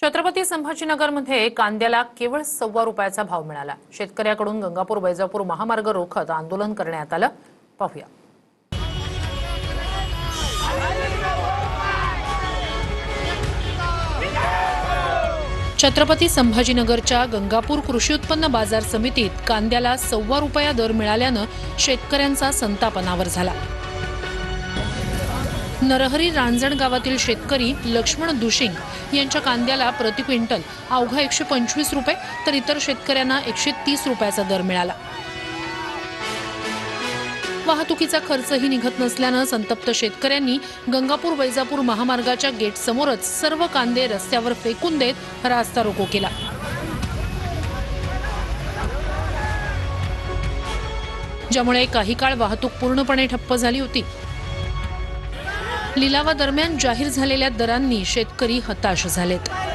छत्रपती संभाजीनगरमध्ये कांद्याला केवळ ₹1.25 भाव मिळाला। शेतकऱ्याकडून गंगापूर-वैजापूर महामार्ग रोखत आंदोलन करण्यात आलं। पाहूया। छत्रपती संभाजीनगरच्या गंगापूर कृषी उत्पन्न बाजार समितीत कांद्याला ₹1.25 दर मिळाल्यानं शेतकऱ्यांचा संताप अनावर झाला। नरहरी रांजण गावातील शेतकरी लक्ष्मण दुशिंग यांच्या कांद्याला प्रति क्विंटल अवघा ₹125 तर इतर शेतकऱ्यांना ₹130चा दर मिळाला। वाहतुकीचा खर्चही निघत नसल्यानं संतप्त शेतकऱ्यांनी गंगापूर-वैजापूर महामार्गाच्या गेट समोरच सर्व कांदे रस्त्यावर फेकून देत रास्ता रोको केला। ज्यामुळे काही काळ वाहतूक पूर्णपणे ठप्प झाली होती। लिलावादरम्यान जाहीर झालेल्या दरांनी शेतकरी हताश झालेत।